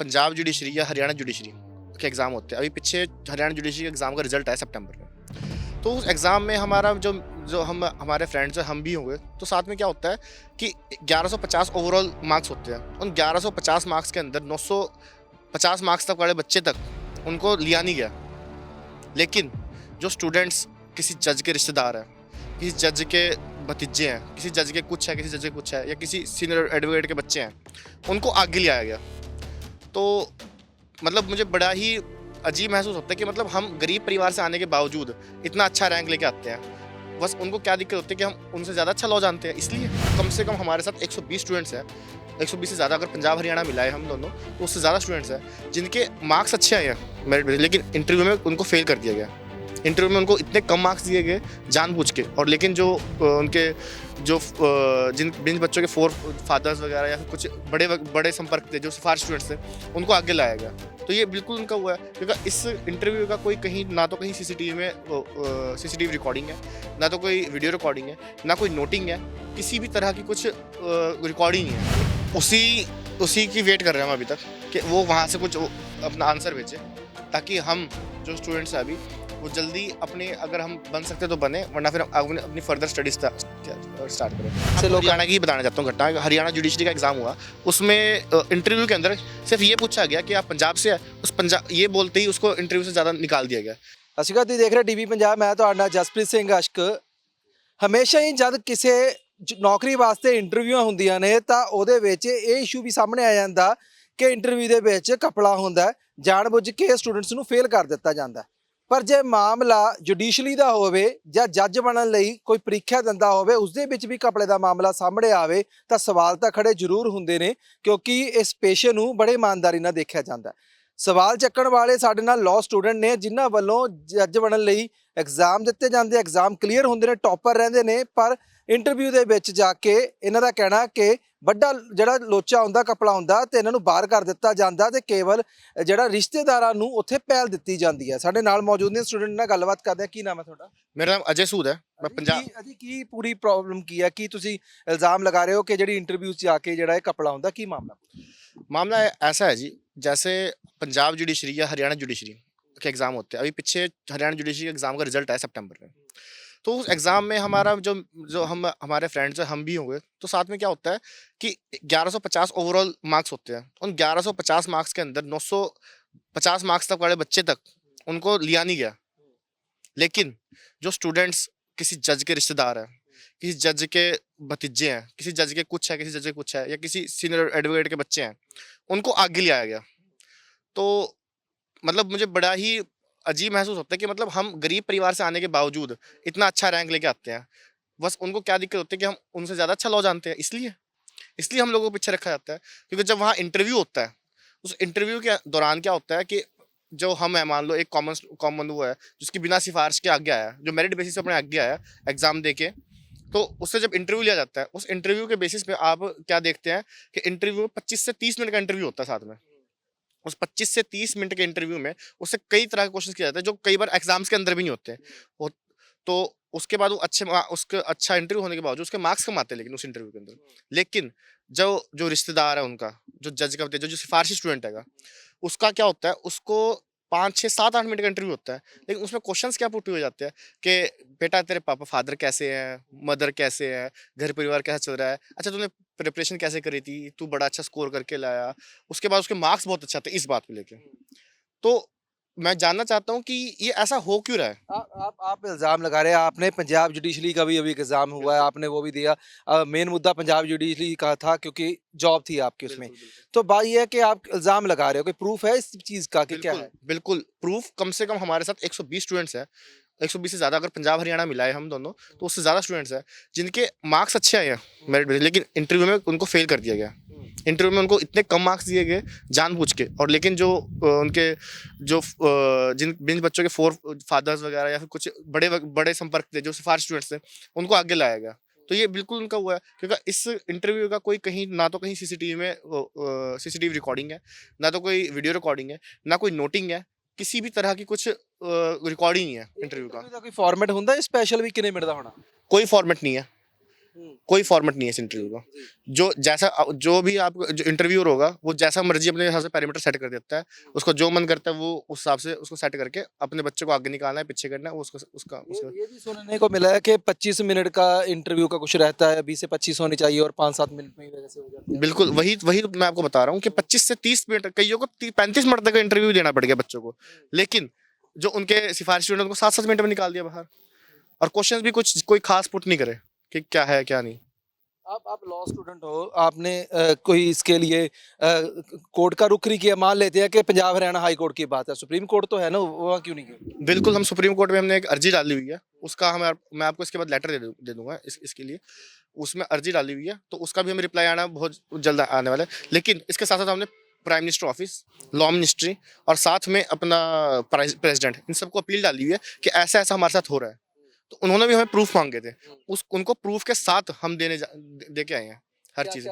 Punjab judiciary या Haryana judiciary के exam होते हैं। अभी पीछे हरियाणा जुडिशरी के एग्ज़ाम का रिजल्ट आया सितंबर में। तो उस एग्ज़ाम में हमारा जो जो हम हमारे फ्रेंड्स हैं, हम भी होंगे। तो साथ में क्या होता है कि 1150 ओवरऑल मार्क्स होते हैं। उन 1150 मार्क्स के अंदर 950 मार्क्स तक वाले बच्चे तक उनको लिया नहीं गया। लेकिन जो स्टूडेंट्स किसी जज के रिश्तेदार हैं, किसी जज के भतीजे हैं, किसी जज के कुछ है, किसी जज के कुछ है, या किसी सीनियर एडवोकेट के बच्चे हैं, उनको आगे ले आया गया। तो मतलब मुझे बड़ा ही अजीब महसूस होता है कि मतलब हम गरीब परिवार से आने के बावजूद इतना अच्छा रैंक लेके आते हैं। बस उनको क्या दिक्कत होती है कि हम उनसे ज़्यादा अच्छा लॉ जानते हैं, इसलिए कम से कम हमारे साथ 120 स्टूडेंट्स हैं। 120 से ज़्यादा अगर पंजाब हरियाणा मिलाए हम दोनों, तो उससे ज़्यादा स्टूडेंट्स हैं जिनके मार्क्स अच्छे आए हैं मेरिट बेसिस, लेकिन इंटरव्यू में उनको फेल कर दिया गया। इंटरव्यू में उनको इतने कम मार्क्स दिए गए जानबूझ के, और लेकिन जो उनके जो जिन बच्चों के फोर फादर्स वगैरह या फिर कुछ बड़े संपर्क थे, जो सिफारिश स्टूडेंट्स थे, उनको आगे लाया गया। तो ये बिल्कुल उनका हुआ है, क्योंकि इस इंटरव्यू का कोई कहीं ना तो कहीं सीसीटीवी रिकॉर्डिंग है, ना तो कोई वीडियो रिकॉर्डिंग है, ना कोई नोटिंग है, किसी भी तरह की कुछ रिकॉर्डिंग नहीं है। उसी की वेट कर रहे हैं हम अभी तक कि वो वहाँ से कुछ अपना आंसर भेजे, ताकि हम जो स्टूडेंट्स हैं अभी वो जल्दी अपने, अगर हम बन सकते तो बने, वरना फिर अपनी फर्दर स्टडी स्टार्ट करें। से लोग हरियाणा की ही बताना चाहता हूँ घटना। हरियाणा जुडिशरी का एग्जाम हुआ, उसमें इंटरव्यू के अंदर सिर्फ ये पूछा गया कि आप पंजाब से है, उस पंजाब ये बोलते ही उसको इंटरव्यू से ज़्यादा निकाल दिया गया। ਅਸੀਂ ਤੁਸੀਂ ਦੇਖ ਰਹੇ ਟੀਵੀ ਪੰਜਾਬ, ਮੈਂ ਤੁਹਾਡਾ ਜਸਪ੍ਰੀਤ ਸਿੰਘ ਅਸ਼ਕ। ਹਮੇਸ਼ਾ ਹੀ ਜਦ ਕਿਸੇ ਨੌਕਰੀ ਵਾਸਤੇ ਇੰਟਰਵਿਊਆਂ ਹੁੰਦੀਆਂ ਨੇ ਤਾਂ ਉਹਦੇ ਵਿੱਚ ਇਹ ਇਸ਼ੂ ਵੀ ਸਾਹਮਣੇ ਆ ਜਾਂਦਾ ਕਿ ਇੰਟਰਵਿਊ ਦੇ ਵਿੱਚ ਘਪਲਾ ਹੁੰਦਾ, ਜਾਣਬੁੱਝ ਕੇ ਸਟੂਡੈਂਟਸ ਨੂੰ ਫੇਲ ਕਰ ਦਿੱਤਾ ਜਾਂਦਾ। ਪਰ ਜੇ ਮਾਮਲਾ ਜੁਡੀਸ਼ਲੀ ਦਾ ਹੋਵੇ ਜਾਂ ਜੱਜ ਬਣਨ ਲਈ ਕੋਈ ਪ੍ਰੀਖਿਆ ਦਿੰਦਾ ਹੋਵੇ, ਉਸ ਦੇ ਵਿੱਚ ਵੀ ਘਪਲੇ ਦਾ ਮਾਮਲਾ ਸਾਹਮਣੇ ਆਵੇ ਤਾਂ ਸਵਾਲ ਤਾਂ ਖੜੇ ਜ਼ਰੂਰ ਹੁੰਦੇ ਨੇ, ਕਿਉਂਕਿ ਇਸ ਪੇਸ਼ੇ ਨੂੰ ਬੜੇ ਇਮਾਨਦਾਰੀ ਨਾਲ ਦੇਖਿਆ ਜਾਂਦਾ। ਸਵਾਲ ਚੱਕਣ ਵਾਲੇ ਸਾਡੇ ਨਾਲ ਲਾਅ ਸਟੂਡੈਂਟ ਨੇ, ਜਿਨ੍ਹਾਂ ਵੱਲੋਂ ਜੱਜ ਬਣਨ ਲਈ ਐਗਜ਼ਾਮ ਦਿੱਤੇ ਜਾਂਦੇ, ਐਗਜ਼ਾਮ ਕਲੀਅਰ ਹੁੰਦੇ ਨੇ, ਟੌਪਰ ਰਹਿੰਦੇ ਨੇ, ਪਰ ਇੰਟਰਵਿਊ ਦੇ ਵਿੱਚ ਜਾ ਕੇ ਇਹਨਾਂ ਦਾ ਕਹਿਣਾ ਕਿ ਵੱਡਾ ਜਿਹੜਾ ਲੋਚਾ ਹੁੰਦਾ, ਘਪਲਾ ਹੁੰਦਾ ਤੇ ਇਹਨਾਂ ਨੂੰ ਬਾਹਰ ਕਰ ਦਿੱਤਾ ਜਾਂਦਾ ਤੇ ਕੇਵਲ ਜਿਹੜਾ ਰਿਸ਼ਤੇਦਾਰਾਂ ਨੂੰ ਉੱਥੇ ਪਹਿਲ ਦਿੱਤੀ ਜਾਂਦੀ ਹੈ। ਸਾਡੇ ਨਾਲ ਮੌਜੂਦ ਨੇ ਸਟੂਡੈਂਟ ਨਾਲ ਗੱਲਬਾਤ ਕਰਦੇ ਆ। ਕੀ ਨਾਮ ਹੈ ਤੁਹਾਡਾ? मेरा नाम अजय सूद है, मैं पंजाब। ਅਜੀ ਕੀ ਪੂਰੀ ਪ੍ਰੋਬਲਮ ਕੀ ਹੈ? ਕੀ ਤੁਸੀਂ ਇਲਜ਼ਾਮ ਲਗਾ ਰਹੇ ਹੋ ਕਿ ਜਿਹੜੀ ਇੰਟਰਵਿਊ 'ਚ ਜਾ ਕੇ ਜਿਹੜਾ ਇਹ ਘਪਲਾ ਹੁੰਦਾ, ਕੀ ਮਾਮਲਾ? मामला ऐसा है जी, जैसे पंजाब जुडिशरी या हरियाणा जुडिशरी के एग्ज़ाम होते हैं। अभी पीछे हरियाणा जुडिशरी के एग्ज़ाम का रिजल्ट आया सितंबर में। तो उस एग्ज़ाम में हमारा जो जो हम हमारे फ्रेंड्स हैं, हम भी होंगे। तो साथ में क्या होता है कि 1150 ओवरऑल मार्क्स होते हैं। उन 1150 मार्क्स के अंदर 950 मार्क्स तक वाले बच्चे तक उनको लिया नहीं गया। लेकिन जो स्टूडेंट्स किसी जज के रिश्तेदार हैं, किसी जज के भतीजे हैं, किसी जज के कुछ है, किसी जज के कुछ है, या किसी सीनियर एडवोकेट के बच्चे हैं, उनको आगे ले आया गया। तो मतलब मुझे बड़ा ही अजीब महसूस होता है कि मतलब हम गरीब परिवार से आने के बावजूद इतना अच्छा रैंक लेके आते हैं। बस उनको क्या दिक्कत होती है कि हम उनसे ज़्यादा अच्छा लॉ जानते हैं, इसलिए हम लोगों को पीछे रखा जाता है। क्योंकि जब वहाँ इंटरव्यू होता है, उस इंटरव्यू के दौरान क्या होता है कि जो हम है, मान लो एक कॉमन वो है जिसकी बिना सिफारिश के आगे आया, जो मेरिट बेसिस पे अपने आगे आया एग्जाम दे के, तो उससे जब इंटरव्यू लिया जाता है, उस इंटरव्यू के बेसिस पे आप क्या देखते हैं कि इंटरव्यू में 25 से 30 मिनट का इंटरव्यू होता है साथ में। उस 25 से 30 मिनट के इंटरव्यू में उससे कई तरह के क्वेश्चन किया जाता है, जो कई बार एग्जाम्स के अंदर भी नहीं होते हैं। तो उसके बाद वो उसका अच्छा इंटरव्यू होने के बावजूद उसके मार्क्स कम आते हैं, लेकिन उस इंटरव्यू के अंदर। लेकिन जो जो रिश्तेदार है उनका, जो जज का जो सिफारिशी स्टूडेंट है, उसका क्या होता है, उसको 5 6 7 8 मिनट का इंटरव्यू होता है, लेकिन उसमें क्वेश्चंस क्या पुट हुए जाते हैं कि बेटा तेरे पापा फादर कैसे हैं, मदर कैसे है, घर परिवार कैसा चल रहा है, अच्छा तूने प्रिपरेशन कैसे करी थी, तू बड़ा अच्छा स्कोर करके लाया। उसके बाद उसके मार्क्स बहुत अच्छा थे इस बात को लेके। तो मैं जानना चाहता हूँ कि ये ऐसा हो क्यों रहा है। आप इल्ज़ाम लगा रहे हैं, आपने पंजाब जुडिशरी का भी अभी एग्ज़ाम हुआ है, आपने वो भी दिया। मेन मुद्दा पंजाब जुडिशरी का था क्योंकि जॉब थी आपकी उसमें। तो बात ये है कि आप इल्ज़ाम लगा रहे हो, कोई प्रूफ है इस चीज़ का कि क्या है? बिल्कुल प्रूफ। कम से कम हमारे साथ 120 स्टूडेंट्स हैं, 120 से ज़्यादा अगर पंजाब हरियाणा मिलाए हम दोनों, तो उससे ज़्यादा स्टूडेंट्स हैं जिनके मार्क्स अच्छे आए हैं मेरिट बेसिस, लेकिन इंटरव्यू में उनको फेल कर दिया गया। इंटरव्यू में उनको इतने कम मार्क्स दिए गए जानबूझ के, और लेकिन जो उनके जो जिन बच्चों के फोर फादर्स वगैरह या फिर कुछ बड़े संपर्क थे, जो सिफारिश स्टूडेंट्स थे, उनको आगे लाया गया। तो ये बिल्कुल उनका हुआ है, क्योंकि इस इंटरव्यू का कोई कहीं ना तो कहीं सीसीटीवी रिकॉर्डिंग है, ना तो कोई वीडियो रिकॉर्डिंग है, ना कोई नोटिंग है, किसी भी तरह की कुछ रिकॉर्डिंग नहीं है इंटरव्यू का। कोई फॉर्मेट ਹੁੰਦਾ स्पेशल भी कितने मिनट ਦਾ होना? कोई फॉर्मेट नहीं है। कोई फॉर्मेट नहीं है इस इंटरव्यू का। जो जैसा जो भी आप जो इंटरव्यूअर होगा वो जैसा मर्जी अपने हिसाब से पैरामीटर सेट कर देता है, उसको जो मन करता है वो उस हिसाब से उसको सेट करके अपने बच्चे को आगे निकालना है, पीछे करना है, वो उसको उसका उसका ये भी सुनने को मिला है कि 25 मिनट का इंटरव्यू का कुछ रहता है, 20 से 25 होनी चाहिए और 5-7 मिनट में ही वैसे हो जाती है। बिल्कुल वही वही तो मैं आपको बता रहा हूँ कि 25 से 30 मिनट, कईयों को 35 मिनट तक का इंटरव्यू देना पड़ गया बच्चों को, लेकिन जो उनके सिफारिशी स्टूडेंट उनको 7-7 मिनट में निकाल दिया बाहर, और क्वेश्चंस भी कुछ कोई खास पुट नहीं करे कि क्या है क्या नहीं। आप लॉ स्टूडेंट हो, आपने कोई इसके लिए कोर्ट का रुख नहीं किया? मान लेते हैं कि पंजाब हरियाणा हाई कोर्ट की बात है, सुप्रीम कोर्ट तो है ना, वहाँ क्यों नहीं गए? बिल्कुल, हम सुप्रीम कोर्ट में हमने एक अर्जी डाली हुई है, उसका हमें मैं आपको इसके बाद लेटर दे दूंगा इसके लिए, उसमें अर्जी डाली हुई है, तो उसका भी हमें रिप्लाई आना बहुत जल्द आने वाला है। लेकिन इसके साथ साथ हमने prime minister office, law ministry और साथ में अपना प्रेसिडेंट, इन सबको अपील डाली हुई है कि ऐसा ऐसा हमारे साथ हो रहा है। तो उन्होंने भी हमें प्रूफ मांगे थे, उनको प्रूफ के साथ हम दे के आए हैं हर चीज़।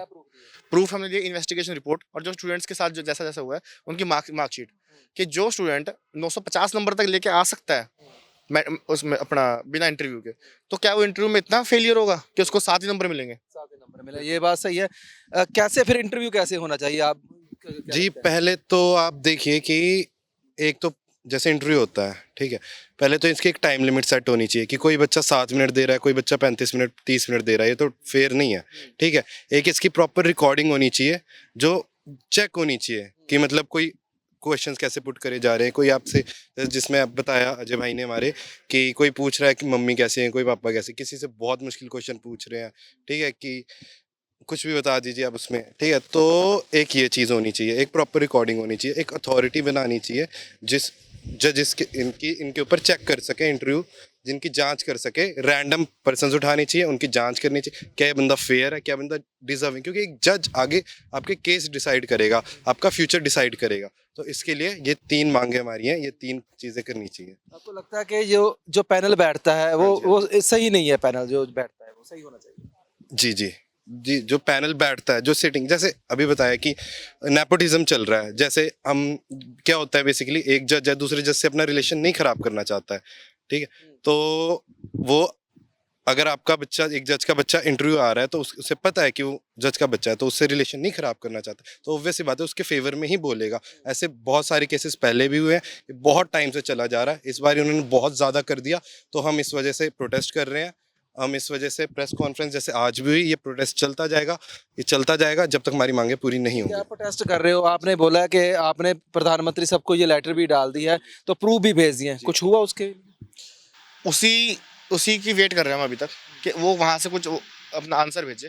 प्रूफ हमने दिया, इन्वेस्टिगेशन रिपोर्ट, और जो स्टूडेंट्स के साथ जो जैसा जैसा हुआ है उनकी मार्कशीट, कि जो स्टूडेंट 950 नंबर तक लेके आ सकता है उसमें अपना बिना इंटरव्यू के, तो क्या वो इंटरव्यू में इतना फेलियर होगा कि उसको 7 ही नंबर मिलेंगे? 7 ही नंबर मिला, ये बात सही है। कैसे फिर इंटरव्यू कैसे होना चाहिए आप क्या जी, लगता है? पहले तो आप देखिए कि एक तो जैसे इंटरव्यू होता है, ठीक है, पहले तो इसकी एक टाइम लिमिट सेट होनी चाहिए कि कोई बच्चा 7 मिनट दे रहा है, कोई बच्चा 35 मिनट 30 मिनट दे रहा है, ये तो फेयर नहीं है, ठीक है। एक इसकी प्रॉपर रिकॉर्डिंग होनी चाहिए जो चेक होनी चाहिए कि मतलब कोई क्वेश्चंस कैसे पुट करे जा रहे हैं, कोई आपसे जिसमें आप बताया अजय भाई ने हमारे कि कोई पूछ रहा है कि मम्मी कैसे हैं, कोई पापा कैसे, किसी से बहुत मुश्किल क्वेश्चन पूछ रहे हैं, ठीक है, कि कुछ भी बता दीजिए आप उसमें, ठीक है। तो एक ये चीज़ होनी चाहिए, एक प्रॉपर रिकॉर्डिंग होनी चाहिए, एक अथॉरिटी बनानी चाहिए जिस जजिस के इनके ऊपर चेक कर सके इंटरव्यू, जिनकी जांच कर सके, रैंडम पर्सन्स उठाने चाहिए, उनकी जांच करनी चाहिए, क्या ये बंदा फेयर है, क्या बंदा डिजर्विंग, क्योंकि एक जज आगे आपके केस डिसाइड करेगा, आपका फ्यूचर डिसाइड करेगा। तो इसके लिए ये 3 मांगे हमारी हैं, ये 3 चीज़ें करनी चाहिए। आपको लगता है कि जो पैनल बैठता है वो सही नहीं है? पैनल जो बैठता है वो सही होना चाहिए? जी जी जी, जो पैनल बैठता है, जो सिटिंग, जैसे अभी बताया कि नेपोटिज्म चल रहा है, जैसे हम क्या होता है बेसिकली, एक जज है दूसरे जज से अपना रिलेशन नहीं खराब करना चाहता है, ठीक है। तो वो अगर आपका बच्चा, एक जज का बच्चा इंटरव्यू आ रहा है तो उसे पता है कि वो जज का बच्चा है, तो उससे रिलेशन नहीं खराब करना चाहता, तो ऑब्वियस सी बात है उसके फेवर में ही बोलेगा। ऐसे बहुत सारे केसेस पहले भी हुए हैं, ये बहुत टाइम से चला जा रहा है, इस बार उन्होंने बहुत ज़्यादा कर दिया, तो हम इस वजह से प्रोटेस्ट कर रहे हैं। हम इस वजह से प्रेस कॉन्फ्रेंस जैसे आज भी हुई, ये प्रोटेस्ट चलता जाएगा, ये चलता जाएगा जब तक हमारी मांगे पूरी नहीं क्या होंगी। प्रोटेस्ट कर रहे हो? आपने बोला कि आपने प्रधानमंत्री सबको ये लेटर भी डाल दिया है, तो प्रूफ भी भेज दिए हैं, कुछ हुआ उसके? उसी उसी की वेट कर रहे हैं हम अभी तक कि वो वहाँ से कुछ अपना आंसर भेजे,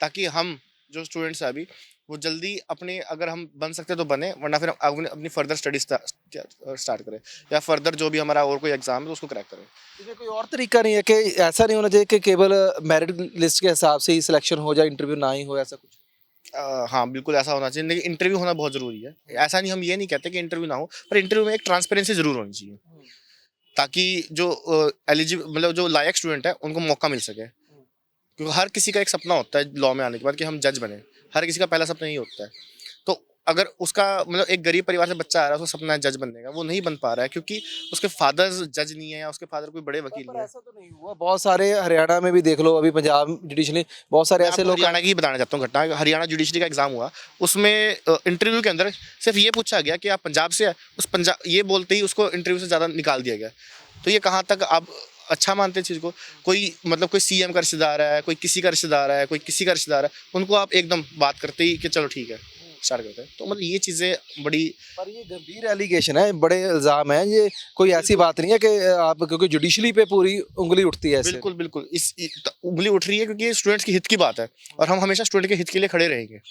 ताकि हम जो स्टूडेंट्स हैं अभी वो जल्दी अपने, अगर हम बन सकते तो बने, वरना फिर हम अपनी फर्दर स्टडी स्टार्ट करें, या फर्दर जो भी हमारा और कोई एग्जाम है तो उसको क्रैक करें। इसमें कोई और तरीका नहीं है कि ऐसा नहीं होना चाहिए कि केवल मेरिट लिस्ट के हिसाब से ही सिलेक्शन हो जाए, इंटरव्यू ना ही हो, ऐसा कुछ? हाँ बिल्कुल ऐसा होना चाहिए, लेकिन इंटरव्यू होना बहुत ज़रूरी है। ऐसा नहीं, हम ये नहीं कहते कि इंटरव्यू ना हो, पर इंटरव्यू में एक ट्रांसपेरेंसी ज़रूर होनी चाहिए, ताकि जो एलिजिबल मतलब जो लायक स्टूडेंट है उनको मौका मिल सके। क्योंकि हर किसी का एक सपना होता है लॉ में आने के बाद कि हम जज बने, हर किसी का पहला सपना यही होता है। तो अगर उसका मतलब एक गरीब परिवार से बच्चा आ रहा है, उसका सपना है जज बनने का, वो नहीं बन पा रहा है क्योंकि उसके फादर जज नहीं है या उसके फादर कोई बड़े वकील पर नहीं है। ऐसा तो नहीं हुआ, बहुत सारे हरियाणा में भी देख लो, अभी पंजाब जुडिशली बहुत सारे मैं ऐसे आपको लोग हरियाणा की ही बताना चाहता हूँ घटना। हरियाणा जुडिशरी का एग्जाम हुआ, उसमें इंटरव्यू के अंदर सिर्फ ये पूछा गया कि आप पंजाब से है, उस पंजाब ये बोलते ही उसको इंटरव्यू से ज़्यादा निकाल दिया गया। तो ये कहाँ तक आप अच्छा मानते हैं चीज़ को? कोई मतलब कोई सीएम का रिश्तेदार है, कोई किसी का रिश्तेदार है, कोई किसी का रिश्तेदार है, उनको आप एकदम बात करते ही कि चलो ठीक है स्टार्ट करते हैं। तो मतलब ये चीज़ें बड़ी, पर ये गंभीर एलिगेशन है, बड़े इल्जाम है, ये कोई ऐसी बात नहीं है कि आप, क्योंकि जुडिशली पे पूरी उंगली उठती है ऐसे। बिल्कुल बिल्कुल उंगली उठ रही है क्योंकि ये स्टूडेंट्स के हित की बात है, और हम हमेशा स्टूडेंट के हित के लिए खड़े रहेंगे।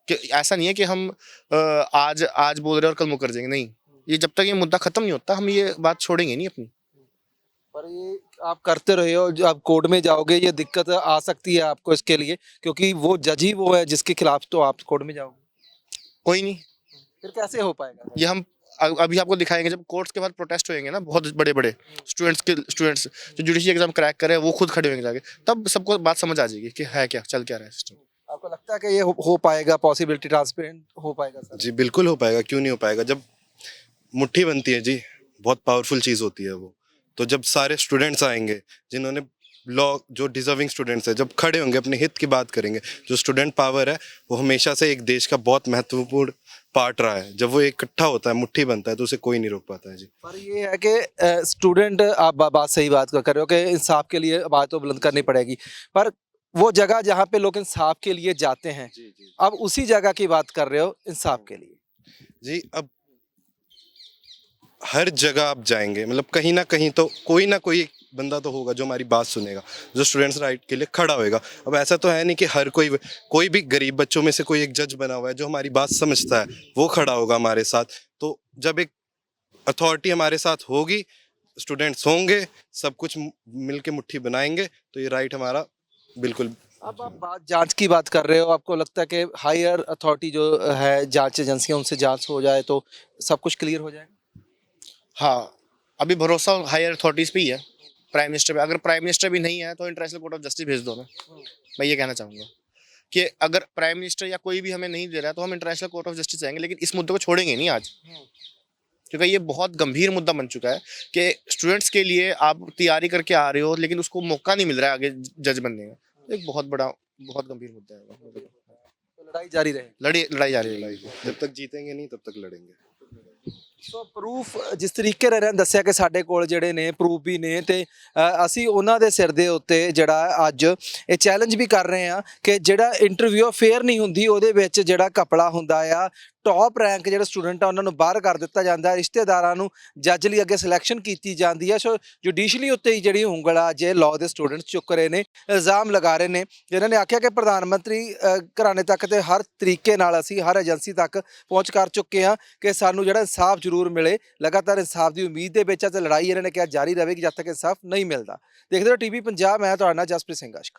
कि ऐसा नहीं है कि हम आज आज बोल रहे हैं और कल मुकर जाएंगे, नहीं। ये जब तक ये मुद्दा खत्म नहीं होता हम ये बात छोड़ेंगे नहीं अपनी। पर ये आप करते रहे हो, जो आप कोर्ट में जाओगे ये दिक्कत आ सकती है आपको इसके लिए, क्योंकि वो जज ही वो है जिसके खिलाफ तो आप कोर्ट में जाओगे। कोई नहीं, फिर कैसे हो पाएगा? ये हम अभी आपको दिखाएंगे जब कोर्ट्स के बाद प्रोटेस्ट होएंगे ना, बहुत बड़े बड़े स्टूडेंट्स जो जुडिशरी एग्जाम क्रैक करे वो खुद खड़े होंगे जाके, तब सबको बात समझ आ जाएगी कि है क्या, चल क्या रहा है सिस्टम। आपको लगता है कि ये हो पाएगा, पॉसिबिलिटी ट्रांसपेरेंट हो पाएगा सर? जी बिल्कुल हो पाएगा, क्यों नहीं हो पाएगा। जब मुट्ठी बनती है जी, बहुत पावरफुल चीज़ होती है वो, तो जब सारे स्टूडेंट्स आएंगे जिन्होंने लॉ जो डिजर्विंग स्टूडेंट्स है जब खड़े होंगे अपने हित की बात करेंगे, जो स्टूडेंट पावर है वो हमेशा से एक देश का बहुत महत्वपूर्ण पार्ट रहा है। जब वो इकट्ठा होता है, मुट्ठी बनता है, तो उसे कोई नहीं रोक पाता है जी। पर ये है कि स्टूडेंट, आप बात सही बात कर रहे हो कि इंसाफ के लिए आवाज़ तो बुलंद करनी पड़ेगी, पर वो जगह जहाँ पे लोग इंसाफ के लिए जाते हैं, जी जी अब उसी जगह की बात कर रहे हो इंसाफ के लिए। जी। अब हर जगह आप जाएंगे, मतलब कहीं ना कोई एक बंदा तो होगा जो हमारी बात सुनेगा, जो स्टूडेंट्स राइट के लिए खड़ा होएगा। अब ऐसा तो है नहीं कि हर कोई भी गरीब बच्चों में से कोई एक जज बना हुआ है जो हमारी बात समझता है, वो खड़ा होगा हमारे साथ। तो जब एक अथॉरिटी हमारे साथ होगी, स्टूडेंट्स होंगे, सब कुछ मिल के मुट्ठी बनाएंगे, तो ये राइट हमारा बिल्कुल। अब आप बात जांच की बात कर रहे हो, आपको लगता है कि हायर अथॉरिटी जो है, जांच एजेंसियां, उनसे जांच हो जाए तो सब कुछ क्लियर हो जाएगा? हाँ, अभी भरोसा हायर अथॉरिटीज़ पे ही है, प्राइम मिनिस्टर पे। अगर प्राइम मिनिस्टर भी नहीं है तो इंटरनेशनल कोर्ट ऑफ जस्टिस भेज दो ना। मैं ये कहना चाहूँगा कि अगर प्राइम मिनिस्टर या कोई भी हमें नहीं दे रहा है तो हम इंटरनेशनल कोर्ट ऑफ जस्टिस जाएंगे, लेकिन इस मुद्दे को छोड़ेंगे नहीं आज, क्योंकि ये बहुत गंभीर मुद्दा बन चुका है कि स्टूडेंट्स के लिए आप तैयारी करके आ रहे हो लेकिन उसको मौका नहीं मिल रहा है आगे जज बनने का। एक बहुत बड़ा, बहुत गंभीर मुद्दा है। तो लड़ाई जारी रहे। लड़ाई जा रही है। लड़ाई जब तक जीतेंगे नहीं तब तक लड़ेंगे। ਸੋ ਪ੍ਰੂਫ ਜਿਸ ਤਰੀਕੇ ਨਾਲ ਇਹਨਾਂ ਨੇ ਦੱਸਿਆ ਕਿ ਸਾਡੇ ਕੋਲ ਜਿਹੜੇ ਨੇ ਪ੍ਰੂਫ ਵੀ ਨੇ ਤੇ ਅਸੀਂ ਉਹਨਾਂ ਦੇ ਸਿਰ ਦੇ ਉੱਤੇ ਜਿਹੜਾ ਅੱਜ ਇਹ ਚੈਲੰਜ ਵੀ ਕਰ ਰਹੇ ਹਾਂ ਕਿ ਜਿਹੜਾ ਇੰਟਰਵਿਊ ਫੇਅਰ ਨਹੀਂ ਹੁੰਦੀ, ਉਹਦੇ ਵਿੱਚ ਜਿਹੜਾ ਘਪਲਾ ਹੁੰਦਾ ਆ, ਟੌਪ ਰੈਂਕ ਜਿਹੜੇ ਸਟੂਡੈਂਟ ਆ ਉਹਨਾਂ ਨੂੰ ਬਾਹਰ ਕਰ ਦਿੱਤਾ ਜਾਂਦਾ ਹੈ, ਰਿਸ਼ਤੇਦਾਰਾਂ ਨੂੰ ਜੱਜ ਲਈ ਅੱਗੇ ਸਿਲੈਕਸ਼ਨ ਕੀਤੀ ਜਾਂਦੀ ਹੈ। ਸੋ ਜੁਡੀਸ਼ਲੀ ਉੱਤੇ ਹੀ ਜਿਹੜੀ ਉਂਗਲ ਆ ਜੇ ਲਾਅ ਦੇ ਸਟੂਡੈਂਟਸ ਚੁੱਕ ਰਹੇ ਨੇ, ਇਲਜ਼ਾਮ ਲਗਾ ਰਹੇ ਨੇ, ਜਿਨ੍ਹਾਂ ਨੇ ਆਖਿਆ ਕਿ ਪ੍ਰਧਾਨ ਮੰਤਰੀ ਘਰਾਣੇ ਤੱਕ ਤੇ ਹਰ ਤਰੀਕੇ ਨਾਲ ਅਸੀਂ ਹਰ ਏਜੰਸੀ ਤੱਕ ਪਹੁੰਚ ਕਰ ਚੁੱਕੇ ਹਾਂ ਕਿ ਸਾਨੂੰ ਜਿਹੜਾ ਇਨਸਾਫ ਜ਼ਰੂਰ ਮਿਲੇ। ਲਗਾਤਾਰ ਇਨਸਾਫ ਦੀ ਉਮੀਦ ਦੇ ਵਿੱਚ ਆ ਤੇ ਲੜਾਈ ਇਹਨਾਂ ਨੇ ਕਿਹਾ ਜਾਰੀ ਰਹੇਗੀ ਜਦ ਤੱਕ ਇਨਸਾਫ ਨਹੀਂ ਮਿਲਦਾ। ਦੇਖਦੇ ਰਹੋ ਟੀਵੀ ਪੰਜਾਬ, ਮੈਂ ਤੁਹਾਡਾ ਜਸਪ੍ਰੀਤ ਸਿੰਘ ਆਸ਼ਕ।